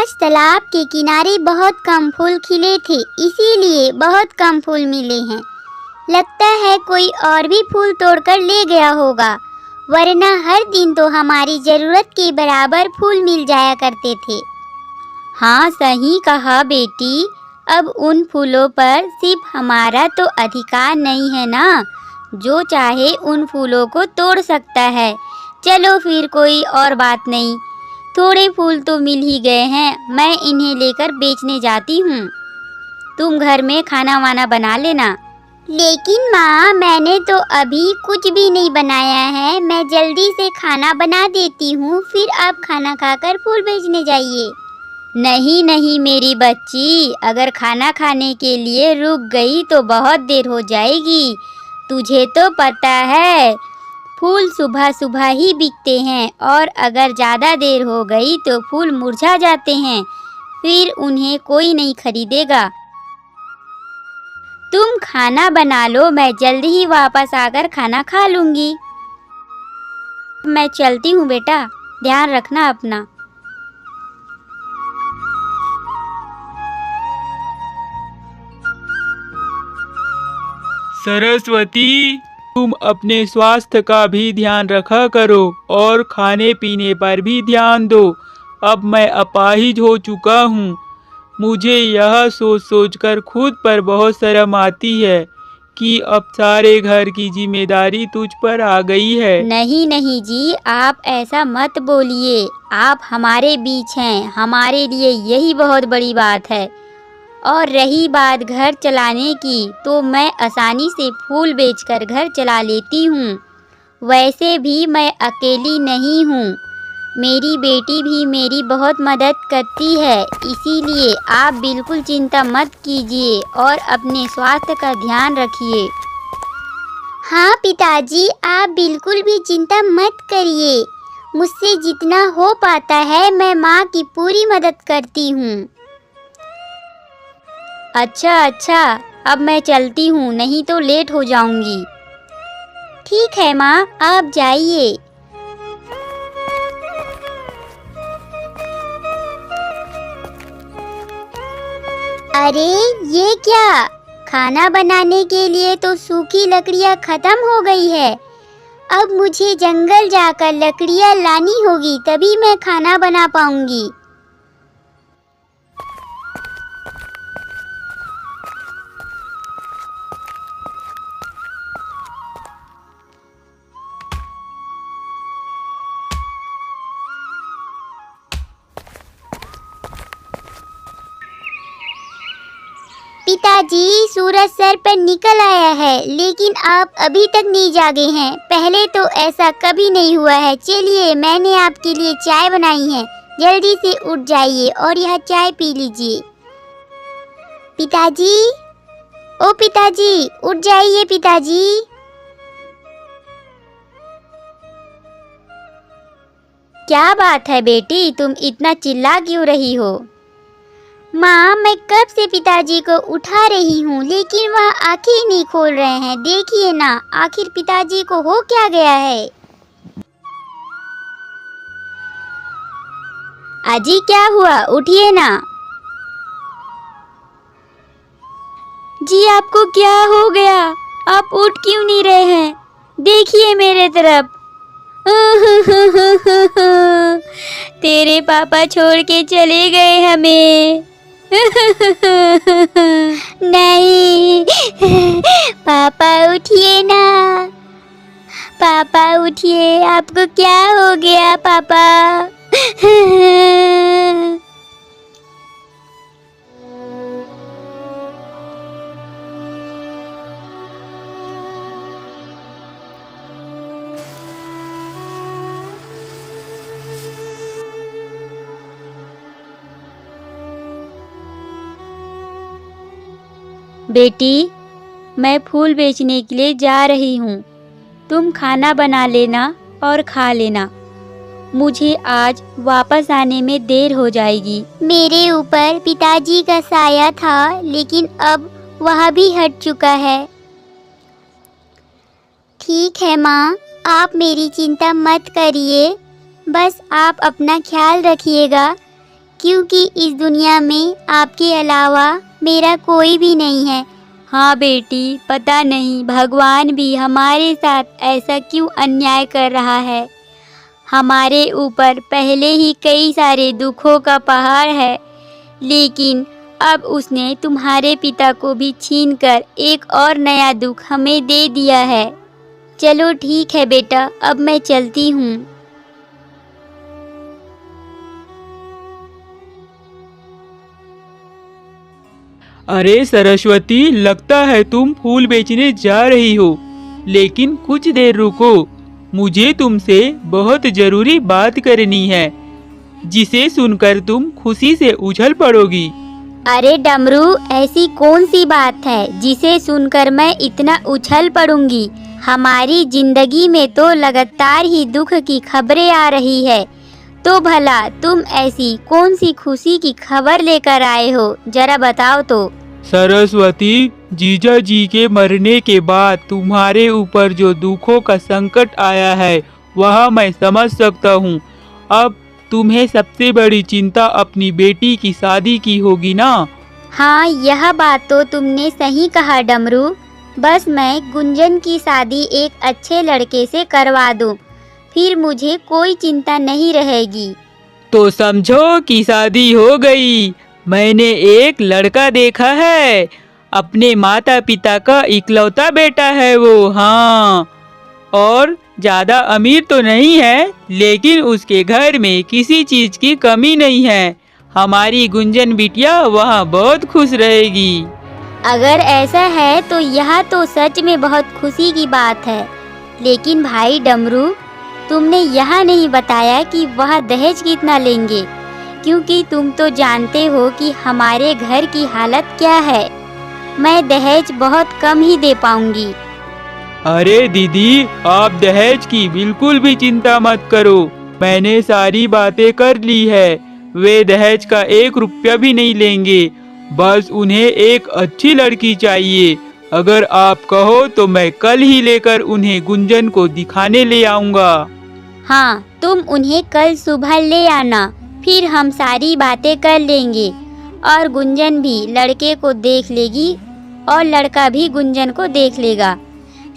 आज तालाब के किनारे बहुत कम फूल खिले थे, इसीलिए बहुत कम फूल मिले हैं। लगता है कोई और भी फूल तोड़कर ले गया होगा, वरना हर दिन तो हमारी ज़रूरत के बराबर फूल मिल जाया करते थे। हाँ, सही कहा बेटी। अब उन फूलों पर सिर्फ हमारा तो अधिकार नहीं है ना, जो चाहे उन फूलों को तोड़ सकता है। चलो फिर कोई और बात नहीं, थोड़े फूल तो मिल ही गए हैं, मैं इन्हें लेकर बेचने जाती हूँ। तुम घर में खाना वाना बना लेना। लेकिन माँ, मैंने तो अभी कुछ भी नहीं बनाया है। मैं जल्दी से खाना बना देती हूँ, फिर आप खाना खाकर फूल बेचने जाइए। नहीं नहीं मेरी बच्ची, अगर खाना खाने के लिए रुक गई तो बहुत देर हो जाएगी। तुझे तो पता है फूल सुबह सुबह ही बिकते हैं, और अगर ज़्यादा देर हो गई तो फूल मुरझा जाते हैं, फिर उन्हें कोई नहीं खरीदेगा। तुम खाना बना लो, मैं जल्दी ही वापस आकर खाना खा लूँगी। मैं चलती हूँ बेटा, ध्यान रखना अपना। सरस्वती, तुम अपने स्वास्थ्य का भी ध्यान रखा करो और खाने पीने पर भी ध्यान दो। अब मैं अपाहिज हो चुका हूँ। मुझे यह सोच सोचकर खुद पर बहुत शर्म आती है कि अब सारे घर की जिम्मेदारी तुझ पर आ गई है। नहीं नहीं जी, आप ऐसा मत बोलिए। आप हमारे बीच हैं, हमारे लिए यही बहुत बड़ी बात है। और रही बात घर चलाने की, तो मैं आसानी से फूल बेचकर घर चला लेती हूँ। वैसे भी मैं अकेली नहीं हूँ, मेरी बेटी भी मेरी बहुत मदद करती है। इसीलिए आप बिल्कुल चिंता मत कीजिए और अपने स्वास्थ्य का ध्यान रखिए। हाँ पिताजी, आप बिल्कुल भी चिंता मत करिए। मुझसे जितना हो पाता है मैं माँ की पूरी मदद करती हूँ। अच्छा, अब मैं चलती हूँ, नहीं तो लेट हो जाऊंगी। ठीक है माँ, आप जाइए। अरे ये क्या? खाना बनाने के लिए तो सूखी लकड़ियाँ खत्म हो गई है। अब मुझे जंगल जाकर लकड़ियाँ लानी होगी, तभी मैं खाना बना पाऊंगी। पिताजी, सूरज सर पर निकल आया है, लेकिन आप अभी तक नहीं जागे हैं। पहले तो ऐसा कभी नहीं हुआ है। चलिए, मैंने आपके लिए चाय बनाई है, जल्दी से उठ जाइए और यह चाय पी लीजिए। पिताजी, ओ पिताजी, उठ जाइए पिताजी। क्या बात है बेटी, तुम इतना चिल्ला क्यों रही हो? माँ, मैं कब से पिताजी को उठा रही हूँ, लेकिन वह आंखें ही नहीं खोल रहे हैं। देखिए ना, आखिर पिताजी को हो क्या गया है? अजी, क्या हुआ? उठिए ना। जी, आपको क्या हो गया? आप उठ क्यों नहीं रहे हैं? देखिए मेरे तरफ। तेरे पापा छोड़ के चले गए हमें। नहीं, पापा उठिए ना। पापा उठिए, आपको क्या हो गया पापा? बेटी, मैं फूल बेचने के लिए जा रही हूँ। तुम खाना बना लेना और खा लेना। मुझे आज वापस आने में देर हो जाएगी। मेरे ऊपर पिताजी का साया था, लेकिन अब वह भी हट चुका है। ठीक है माँ, आप मेरी चिंता मत करिए। बस आप अपना ख्याल रखिएगा क्योंकि इस दुनिया में आपके अलावा मेरा कोई भी नहीं है। हाँ बेटी, पता नहीं भगवान भी हमारे साथ ऐसा क्यों अन्याय कर रहा है। हमारे ऊपर पहले ही कई सारे दुखों का पहाड़ है, लेकिन अब उसने तुम्हारे पिता को भी छीनकर एक और नया दुख हमें दे दिया है। चलो ठीक है बेटा, अब मैं चलती हूँ। अरे सरस्वती, लगता है तुम फूल बेचने जा रही हो, लेकिन कुछ देर रुको, मुझे तुमसे बहुत जरूरी बात करनी है, जिसे सुनकर तुम खुशी से उछल पड़ोगी। अरे डमरू, ऐसी कौन सी बात है जिसे सुनकर मैं इतना उछल पड़ूंगी? हमारी जिंदगी में तो लगातार ही दुख की खबरें आ रही है, तो भला तुम ऐसी कौन सी खुशी की खबर लेकर आए हो, जरा बताओ तो। सरस्वती, जीजा जी के मरने के बाद तुम्हारे ऊपर जो दुखों का संकट आया है वह मैं समझ सकता हूँ। अब तुम्हें सबसे बड़ी चिंता अपनी बेटी की शादी की होगी ना? हाँ, यह बात तो तुमने सही कहा डमरू। बस मैं गुंजन की शादी एक अच्छे लड़के से करवा दूँ, फिर मुझे कोई चिंता नहीं रहेगी। तो समझो कि शादी हो गई। मैंने एक लड़का देखा है, अपने माता पिता का इकलौता बेटा है वो। हाँ, और ज्यादा अमीर तो नहीं है, लेकिन उसके घर में किसी चीज की कमी नहीं है। हमारी गुंजन बिटिया वहाँ बहुत खुश रहेगी। अगर ऐसा है तो यह तो सच में बहुत खुशी की बात है। लेकिन भाई डमरू, तुमने यह नहीं बताया कि वह दहेज कितना लेंगे, क्योंकि तुम तो जानते हो कि हमारे घर की हालत क्या है। मैं दहेज बहुत कम ही दे पाऊंगी। अरे दीदी, आप दहेज की बिल्कुल भी चिंता मत करो, मैंने सारी बातें कर ली है। वे दहेज का 1 रुपया भी नहीं लेंगे, बस उन्हें एक अच्छी लड़की चाहिए। अगर आप कहो तो मैं कल ही लेकर उन्हें गुंजन को दिखाने ले आऊंगा। हाँ, तुम उन्हें कल सुबह ले आना, फिर हम सारी बातें कर लेंगे और गुंजन भी लड़के को देख लेगी और लड़का भी गुंजन को देख लेगा।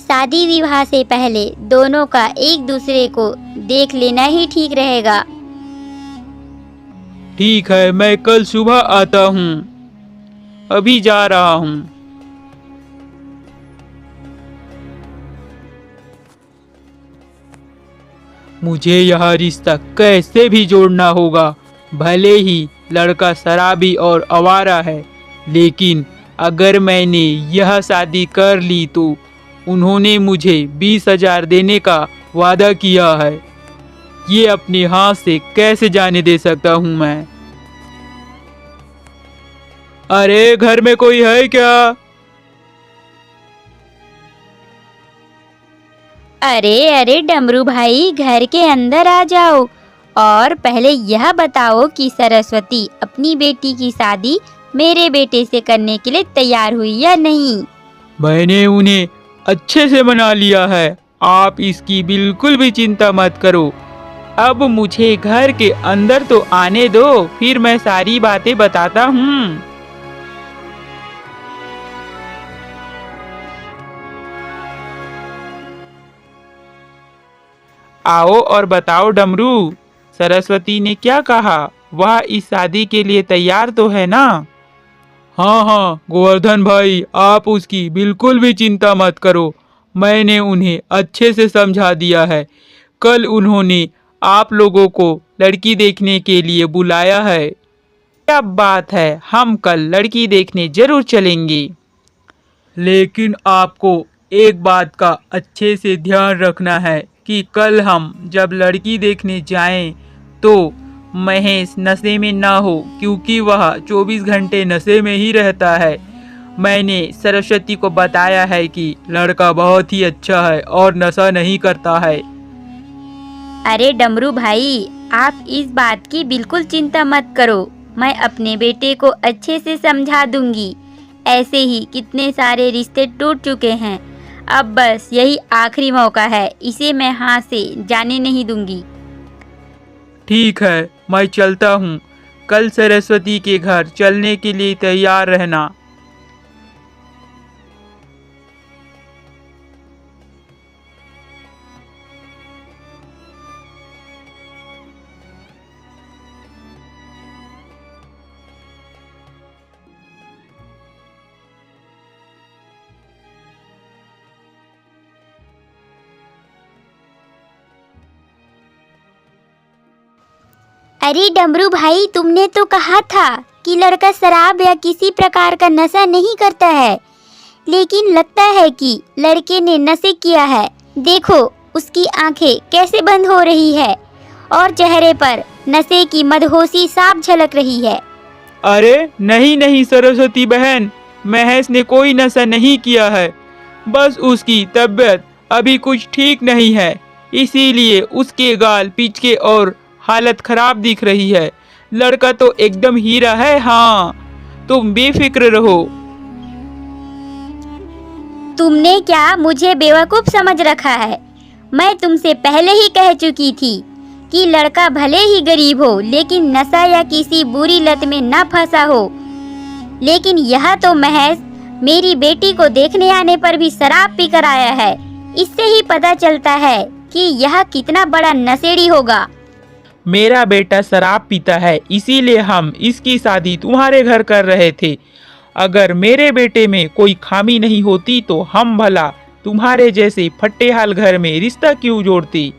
शादी विवाह से पहले दोनों का एक दूसरे को देख लेना ही ठीक रहेगा। ठीक है, मैं कल सुबह आता हूँ, अभी जा रहा हूँ। मुझे यह रिश्ता कैसे भी जोड़ना होगा। भले ही लड़का शराबी और आवारा है, लेकिन अगर मैंने यह शादी कर ली तो उन्होंने मुझे 20,000 देने का वादा किया है। ये अपने हाथ से कैसे जाने दे सकता हूँ मैं? अरे घर में कोई है क्या? अरे अरे डमरू भाई, घर के अंदर आ जाओ। और पहले यह बताओ कि सरस्वती अपनी बेटी की शादी मेरे बेटे से करने के लिए तैयार हुई या नहीं? मैंने उन्हें अच्छे से मना लिया है, आप इसकी बिल्कुल भी चिंता मत करो। अब मुझे घर के अंदर तो आने दो, फिर मैं सारी बातें बताता हूँ। आओ और बताओ डमरू, सरस्वती ने क्या कहा? वह इस शादी के लिए तैयार तो है ना? हाँ हाँ गोवर्धन भाई, आप उसकी बिल्कुल भी चिंता मत करो, मैंने उन्हें अच्छे से समझा दिया है। कल उन्होंने आप लोगों को लड़की देखने के लिए बुलाया है। क्या बात है, हम कल लड़की देखने जरूर चलेंगे। लेकिन आपको एक बात का अच्छे से ध्यान रखना है कि कल हम जब लड़की देखने जाएं तो महेश नशे में ना हो, क्योंकि वह 24 घंटे नशे में ही रहता है। मैंने सरस्वती को बताया है कि लड़का बहुत ही अच्छा है और नशा नहीं करता है। अरे डमरू भाई, आप इस बात की बिल्कुल चिंता मत करो, मैं अपने बेटे को अच्छे से समझा दूंगी। ऐसे ही कितने सारे रिश्ते टूट चुके हैं, अब बस यही आखिरी मौका है, इसे मैं हाथ से जाने नहीं दूंगी। ठीक है, मैं चलता हूँ, कल सरस्वती के घर चलने के लिए तैयार रहना। अरे डमरू भाई, तुमने तो कहा था कि लड़का शराब या किसी प्रकार का नशा नहीं करता है, लेकिन लगता है कि लड़के ने नशे किया है। देखो उसकी आंखें कैसे बंद हो रही है और चेहरे पर नशे की मदहोशी साफ झलक रही है। अरे नहीं नहीं सरस्वती बहन, महेश ने कोई नशा नहीं किया है। बस उसकी तबीयत अभी कुछ ठीक नहीं है, इसीलिए उसके गाल पीछे और हालत खराब दिख रही है। लड़का तो एकदम हीरा है। हाँ, तुम बेफिक्र रहो। तुमने क्या मुझे बेवकूफ समझ रखा है? मैं तुमसे पहले ही कह चुकी थी कि लड़का भले ही गरीब हो, लेकिन नशा या किसी बुरी लत में न फंसा हो। लेकिन यह तो महज मेरी बेटी को देखने आने पर भी शराब पी कर आया है। इससे ही पता चलता है कि यह कितना बड़ा नशेड़ी होगा। मेरा बेटा शराब पीता है, इसीलिए हम इसकी शादी तुम्हारे घर कर रहे थे। अगर मेरे बेटे में कोई खामी नहीं होती तो हम भला तुम्हारे जैसे फट्टेहाल घर में रिश्ता क्यों जोड़ती।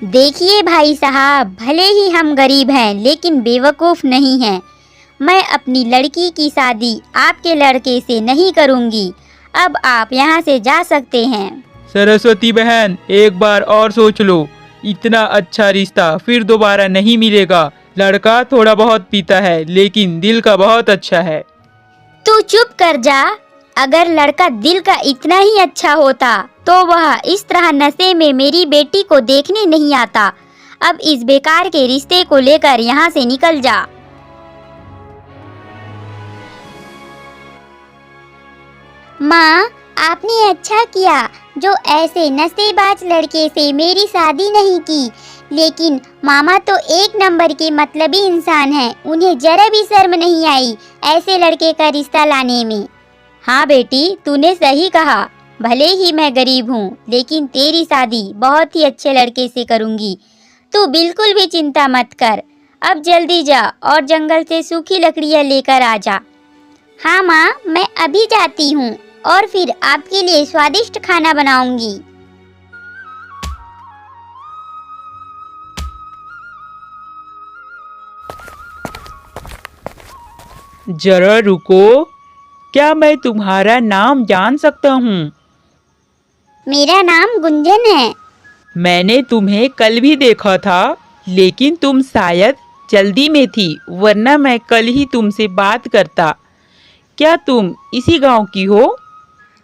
देखिए भाई साहब, भले ही हम गरीब हैं लेकिन बेवकूफ़ नहीं हैं। मैं अपनी लड़की की शादी आपके लड़के से नहीं करूंगी। अब आप यहाँ से जा सकते हैं। सरस्वती बहन, एक बार और सोच लो। इतना अच्छा रिश्ता फिर दोबारा नहीं मिलेगा। लड़का थोड़ा बहुत पीता है, लेकिन दिल का बहुत अच्छा है। तू चुप कर जा। अगर लड़का दिल का इतना ही अच्छा होता तो वह इस तरह नशे में मेरी बेटी को देखने नहीं आता। अब इस बेकार के रिश्ते को लेकर यहाँ से निकल जा। माँ, आपने अच्छा किया जो ऐसे नशेबाज लड़के से मेरी शादी नहीं की। लेकिन मामा तो एक नंबर के मतलबी इंसान हैं। उन्हें जरा भी शर्म नहीं आई ऐसे लड़के का रिश्ता लाने में। हाँ बेटी, तूने सही कहा। भले ही मैं गरीब हूँ, लेकिन तेरी शादी बहुत ही अच्छे लड़के से करूँगी। तू बिल्कुल भी चिंता मत कर। अब जल्दी जा और जंगल से सूखी लकड़ियाँ लेकर आ जा। हाँ माँ, मैं अभी जाती हूँ और फिर आपके लिए स्वादिष्ट खाना बनाऊंगी। जरा रुको, क्या मैं तुम्हारा नाम जान सकता हूँ? मेरा नाम गुंजन है। मैंने तुम्हें कल भी देखा था, लेकिन तुम शायद जल्दी में थी, वरना मैं कल ही तुमसे बात करता। क्या तुम इसी गांव की हो?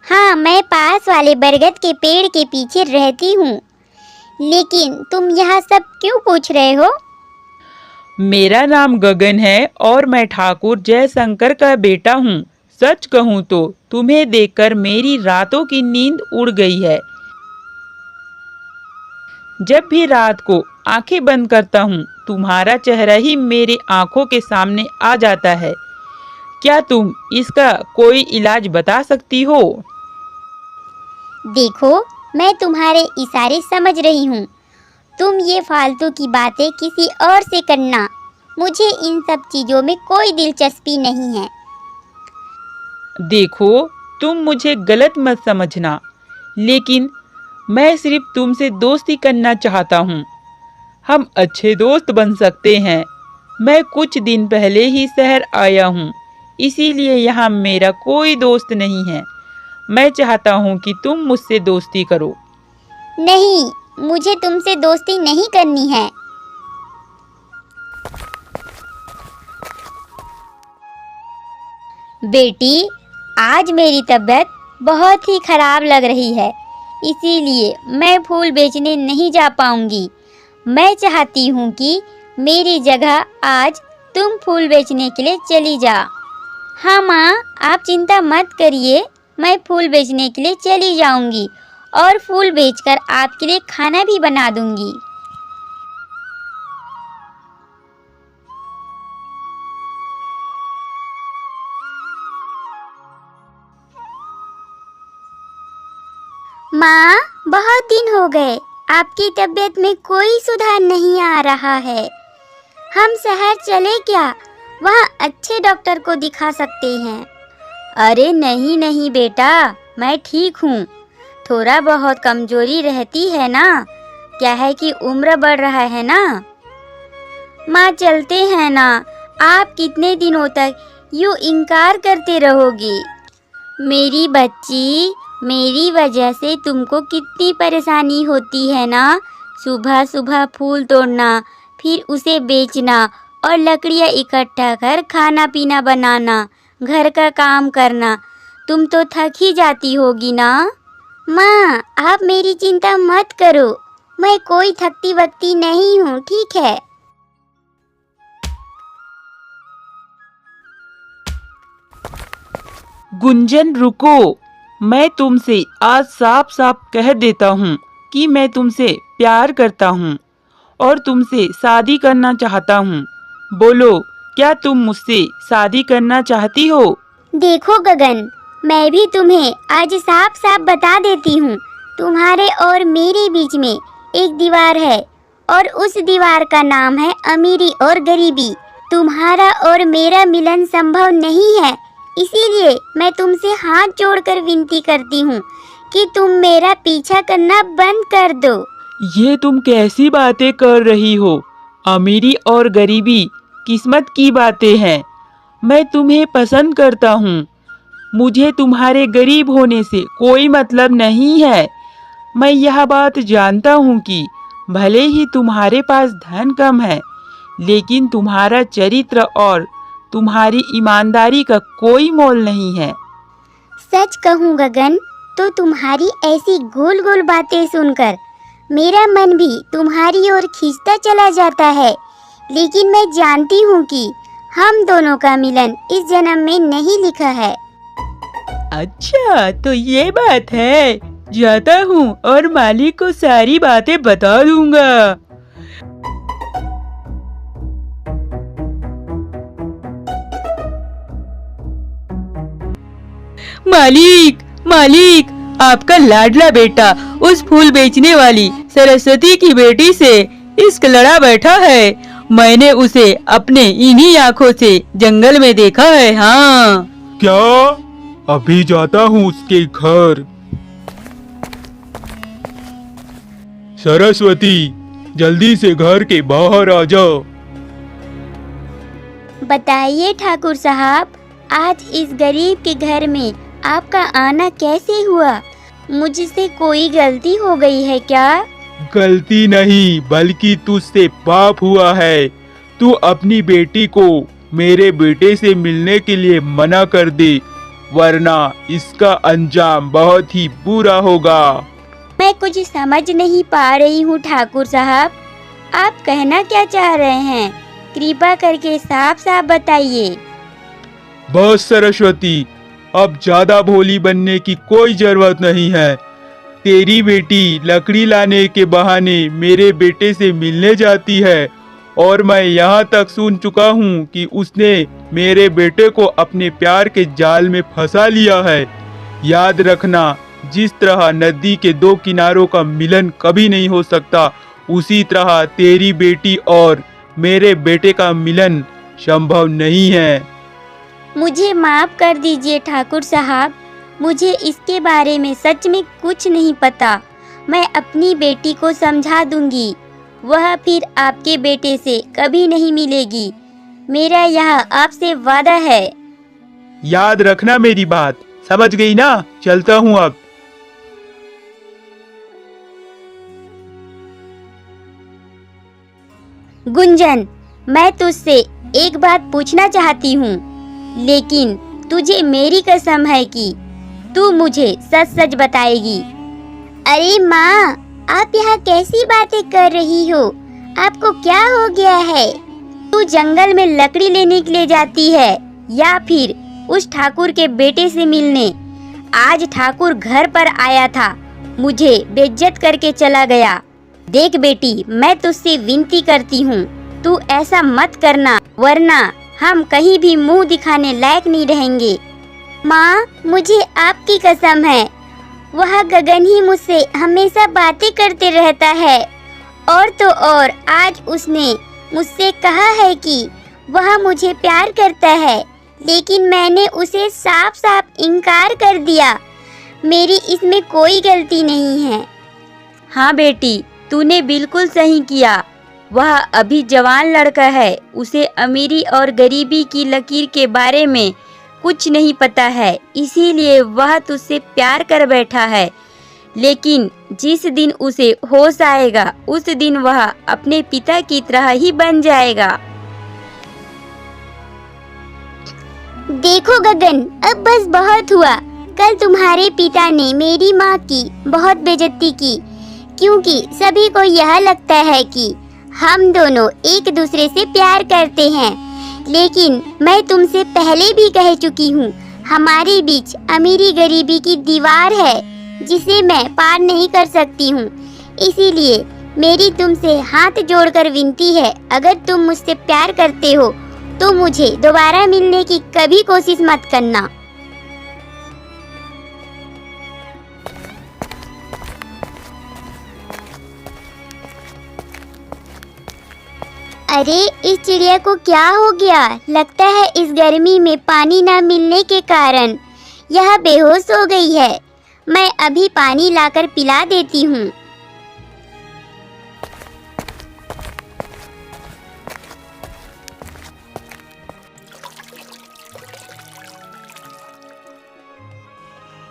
हाँ, मैं पास वाले बरगद के पेड़ के पीछे रहती हूँ। लेकिन तुम यह सब क्यों पूछ रहे हो? मेरा नाम गगन है और मैं ठाकुर जयशंकर का बेटा हूँ। सच कहूँ तो तुम्हें देखकर मेरी रातों की नींद उड़ गई है। जब भी रात को आंखें बंद करता हूँ, तुम्हारा चेहरा ही मेरी आंखों के सामने आ जाता है। क्या तुम इसका कोई इलाज बता सकती हो? देखो, मैं तुम्हारे इशारे समझ रही हूँ। तुम ये फालतू की बातें किसी और से करना। मुझे इन सब चीज़ों में कोई दिलचस्पी नहीं है। देखो, तुम मुझे गलत मत समझना, लेकिन मैं सिर्फ तुमसे दोस्ती करना चाहता हूँ। हम अच्छे दोस्त बन सकते हैं। मैं कुछ दिन पहले ही शहर आया हूँ, इसीलिए यहाँ मेरा कोई दोस्त नहीं है। मैं चाहता हूँ कि तुम मुझसे दोस्ती करो। नहीं, मुझे तुमसे दोस्ती नहीं करनी है। बेटी, आज मेरी तबीयत बहुत ही खराब लग रही है, इसीलिए मैं फूल बेचने नहीं जा पाऊंगी। मैं चाहती हूँ कि मेरी जगह आज तुम फूल बेचने के लिए चली जा। हाँ माँ, आप चिंता मत करिए, मैं फूल बेचने के लिए चली जाऊंगी और फूल बेचकर आपके लिए खाना भी बना दूंगी। माँ, बहुत दिन हो गए, आपकी तबीयत में कोई सुधार नहीं आ रहा है। हम शहर चले क्या? वहाँ अच्छे डॉक्टर को दिखा सकते हैं। अरे नहीं नहीं बेटा, मैं ठीक हूँ। थोड़ा बहुत कमजोरी रहती है ना, क्या है कि उम्र बढ़ रहा है ना। माँ चलते हैं ना, आप कितने दिनों तक यूँ इनकार करते रहोगी? मेरी बच्ची, मेरी वजह से तुमको कितनी परेशानी होती है ना। सुबह सुबह फूल तोड़ना, फिर उसे बेचना और लकड़ियाँ इकट्ठा कर खाना पीना बनाना, घर का काम करना, तुम तो थक ही जाती होगी ना। माँ, आप मेरी चिंता मत करो, मैं कोई थकती वक्ती नहीं हूँ, ठीक है। गुंजन रुको, मैं तुमसे आज साफ साफ कह देता हूँ कि मैं तुमसे प्यार करता हूँ और तुमसे शादी करना चाहता हूँ। बोलो, क्या तुम मुझसे शादी करना चाहती हो? देखो गगन, मैं भी तुम्हें आज साफ साफ बता देती हूँ, तुम्हारे और मेरे बीच में एक दीवार है और उस दीवार का नाम है अमीरी और गरीबी। तुम्हारा और मेरा मिलन संभव नहीं है, इसीलिए मैं तुमसे हाथ जोड़कर विनती करती हूँ कि तुम मेरा पीछा करना बंद कर दो। ये तुम कैसी बातें कर रही हो? अमीरी और गरीबी किस्मत की बातें हैं। मैं तुम्हें पसंद करता हूँ। मुझे तुम्हारे गरीब होने से कोई मतलब नहीं है। मैं यह बात जानता हूँ कि भले ही तुम्हारे पास धन कम है, लेकिन तुम्हारा चरित्र और तुम्हारी ईमानदारी का कोई मोल नहीं है। सच कहूँ गगन, तो तुम्हारी ऐसी गोल गोल बातें सुनकर मेरा मन भी तुम्हारी ओर खींचता चला जाता है, लेकिन मैं जानती हूँ कि हम दोनों का मिलन इस जन्म में नहीं लिखा है। अच्छा, तो ये बात है। जाता हूँ और मालिक को सारी बातें बता दूंगा। मालिक, मालिक, आपका लाडला बेटा उस फूल बेचने वाली सरस्वती की बेटी से इश्क लड़ा बैठा है। मैंने उसे अपने इन्हीं आँखों से जंगल में देखा है। हाँ। क्या? अभी जाता हूँ उसके घर। सरस्वती, जल्दी से घर के बाहर आ जाओ। बताइए ठाकुर साहब, आज इस गरीब के घर में आपका आना कैसे हुआ? मुझसे कोई गलती हो गई है क्या? गलती नहीं, बल्कि तुझसे पाप हुआ है। तू अपनी बेटी को मेरे बेटे से मिलने के लिए मना कर दे, वरना इसका अंजाम बहुत ही बुरा होगा। मैं कुछ समझ नहीं पा रही हूँ ठाकुर साहब, आप कहना क्या चाह रहे हैं? कृपा करके साफ साफ बताइए। बस सरस्वती, अब ज्यादा भोली बनने की कोई जरूरत नहीं है। तेरी बेटी लकड़ी लाने के बहाने मेरे बेटे से मिलने जाती है और मैं यहाँ तक सुन चुका हूँ कि उसने मेरे बेटे को अपने प्यार के जाल में फंसा लिया है। याद रखना, जिस तरह नदी के दो किनारों का मिलन कभी नहीं हो सकता, उसी तरह तेरी बेटी और मेरे बेटे का मिलन संभव नहीं है। मुझे माफ कर दीजिए ठाकुर साहब, मुझे इसके बारे में सच में कुछ नहीं पता। मैं अपनी बेटी को समझा दूंगी, वह फिर आपके बेटे से कभी नहीं मिलेगी। मेरा यह आपसे वादा है। याद रखना मेरी बात, समझ गई ना? चलता हूँ अब। गुंजन, मैं तुझसे एक बात पूछना चाहती हूँ, लेकिन तुझे मेरी कसम है कि तू मुझे सच सच बताएगी। अरे माँ, आप यहाँ कैसी बातें कर रही हो? आपको क्या हो गया है? तू जंगल में लकड़ी लेने के लिए जाती है या फिर उस ठाकुर के बेटे से मिलने? आज ठाकुर घर पर आया था, मुझे बेइज्जत करके चला गया। देख बेटी, मैं तुझसे विनती करती हूँ, तू ऐसा मत करना, वरना हम कहीं भी मुंह दिखाने लायक नहीं रहेंगे। माँ, मुझे आपकी कसम है, वह गगन ही मुझसे हमेशा बातें करते रहता है। और तो और आज उसने मुझसे कहा है कि वह मुझे प्यार करता है, लेकिन मैंने उसे साफ साफ इनकार कर दिया। मेरी इसमें कोई गलती नहीं है। हाँ बेटी, तूने बिल्कुल सही किया। वह अभी जवान लड़का है, उसे अमीरी और गरीबी की लकीर के बारे में कुछ नहीं पता है, इसीलिए वह तुझसे प्यार कर बैठा है। लेकिन जिस दिन उसे होश आएगा उस दिन वह अपने पिता की तरह ही बन जाएगा। देखो गगन, अब बस बहुत हुआ। कल तुम्हारे पिता ने मेरी माँ की बहुत बेइज्जती की, क्योंकि सभी को यह लगता है कि हम दोनों एक दूसरे से प्यार करते हैं। लेकिन मैं तुमसे पहले भी कह चुकी हूँ, हमारे बीच अमीरी गरीबी की दीवार है जिसे मैं पार नहीं कर सकती हूँ। इसीलिए मेरी तुमसे हाथ जोड़कर विनती है, अगर तुम मुझसे प्यार करते हो तो मुझे दोबारा मिलने की कभी कोशिश मत करना। अरे, इस चिड़िया को क्या हो गया? लगता है इस गर्मी में पानी न मिलने के कारण यह बेहोश हो गई है। मैं अभी पानी लाकर पिला देती हूँ।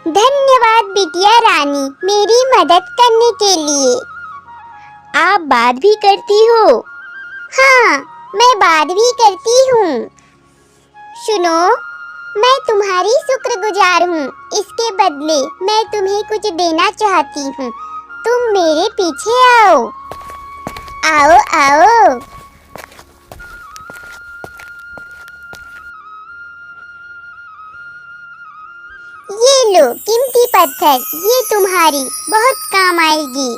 धन्यवाद बिटिया रानी, मेरी मदद करने के लिए। आप बात भी करती हो? हाँ, मैं बात भी करती हूँ। सुनो, मैं तुम्हारी शुक्रगुजार हूँ। इसके बदले मैं तुम्हें कुछ देना चाहती हूँ। तुम मेरे पीछे आओ। आओ आओ। ये लो कीमती पत्थर, ये तुम्हारी बहुत काम आएगी।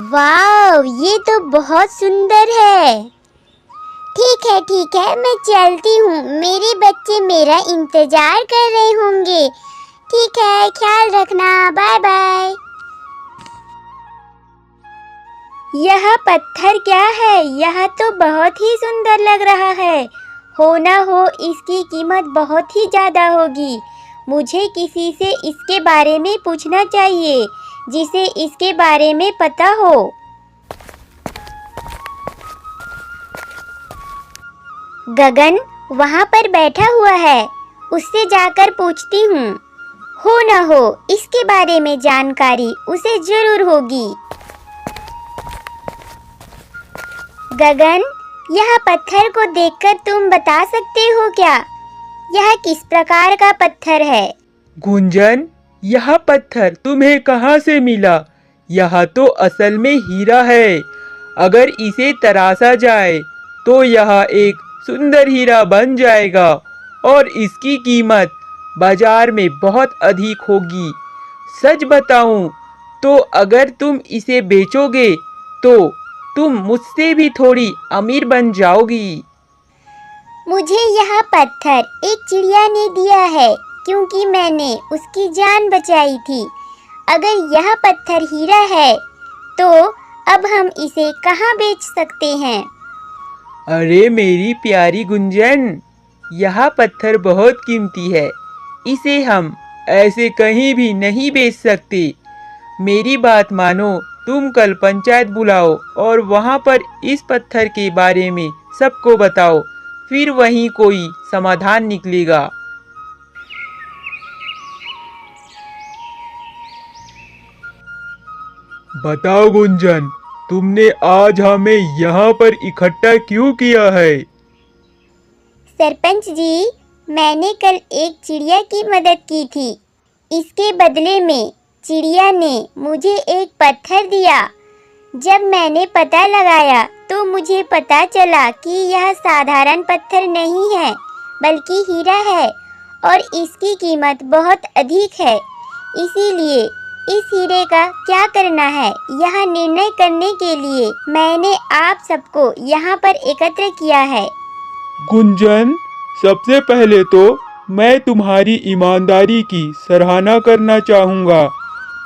वाव, ये तो बहुत सुंदर है। ठीक है, मैं चलती हूँ। मेरे बच्चे मेरा इंतजार कर रहे होंगे। ठीक है, ख्याल रखना। Bye bye. यह पत्थर क्या है? यह तो बहुत ही सुंदर लग रहा है। हो ना हो इसकी कीमत बहुत ही ज़्यादा होगी। मुझे किसी से इसके बारे में पूछना चाहिए, जिसे इसके बारे में पता हो। गगन वहाँ पर बैठा हुआ है, उससे जाकर पूछती हूँ। हो न हो इसके बारे में जानकारी उसे जरूर होगी। गगन, यह पत्थर को देखकर तुम बता सकते हो क्या यह किस प्रकार का पत्थर है? गुंजन, यह पत्थर तुम्हें कहाँ से मिला? यह तो असल में हीरा है। अगर इसे तराशा जाए तो यह एक सुंदर हीरा बन जाएगा और इसकी कीमत बाजार में बहुत अधिक होगी। सच बताऊं तो अगर तुम इसे बेचोगे तो तुम मुझसे भी थोड़ी अमीर बन जाओगी। मुझे यह पत्थर एक चिड़िया ने दिया है, क्योंकि मैंने उसकी जान बचाई थी। अगर यह पत्थर हीरा है तो अब हम इसे कहाँ बेच सकते हैं? अरे मेरी प्यारी गुंजन, यह पत्थर बहुत कीमती है। इसे हम ऐसे कहीं भी नहीं बेच सकते। मेरी बात मानो, तुम कल पंचायत बुलाओ और वहाँ पर इस पत्थर के बारे में सबको बताओ, फिर वहीं कोई समाधान निकलेगा। बताओ गुंजन, तुमने आज हमें यहाँ पर इकट्ठा क्यों किया है? सरपंच जी, मैंने कल एक चिड़िया की मदद की थी। इसके बदले में चिड़िया ने मुझे एक पत्थर दिया। जब मैंने पता लगाया तो मुझे पता चला कि यह साधारण पत्थर नहीं है, बल्कि हीरा है और इसकी कीमत बहुत अधिक है। इसीलिए इस हीरे का क्या करना है, यह निर्णय करने के लिए मैंने आप सबको यहाँ पर एकत्र किया है। गुंजन, सबसे पहले तो मैं तुम्हारी ईमानदारी की सराहना करना चाहूँगा।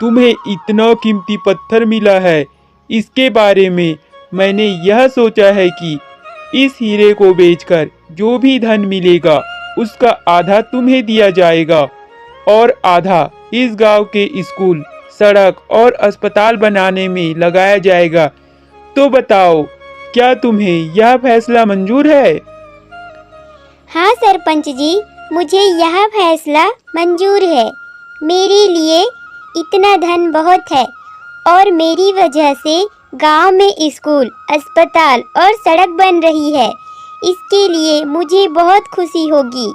तुम्हें इतना कीमती पत्थर मिला है, इसके बारे में मैंने यह सोचा है कि इस हीरे को बेचकर जो भी धन मिलेगा उसका आधा तुम्हें दिया जाएगा और आधा इस गांव के स्कूल, सड़क और अस्पताल बनाने में लगाया जाएगा। तो बताओ, क्या तुम्हें यह फैसला मंजूर है? हाँ सरपंच जी, मुझे यह फैसला मंजूर है। मेरे लिए इतना धन बहुत है और मेरी वजह से गांव में स्कूल, अस्पताल और सड़क बन रही है। इसके लिए मुझे बहुत खुशी होगी।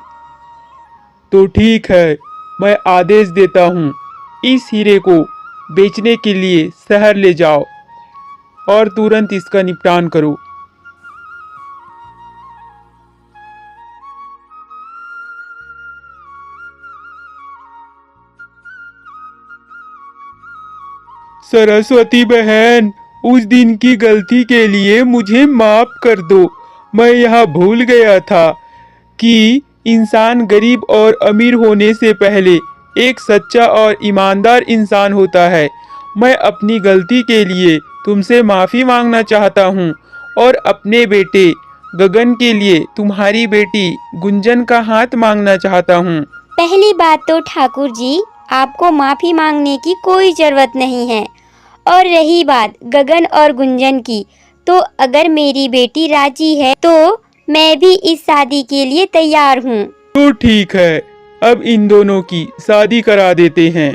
तो ठीक है, मैं आदेश देता हूँ, इस हीरे को बेचने के लिए शहर ले जाओ और तुरंत इसका निपटान करो। सरस्वती बहन, उस दिन की गलती के लिए मुझे माफ कर दो। मैं यह भूल गया था कि इंसान गरीब और अमीर होने से पहले एक सच्चा और ईमानदार इंसान होता है। मैं अपनी गलती के लिए तुमसे माफ़ी मांगना चाहता हूँ और अपने बेटे गगन के लिए तुम्हारी बेटी गुंजन का हाथ मांगना चाहता हूँ। पहली बात तो ठाकुर जी, आपको माफ़ी मांगने की कोई ज़रूरत नहीं है। और रही बात गगन और गुंजन की, तो अगर मेरी बेटी राजी है तो मैं भी इस शादी के लिए तैयार हूँ। तो ठीक है, अब इन दोनों की शादी करा देते हैं।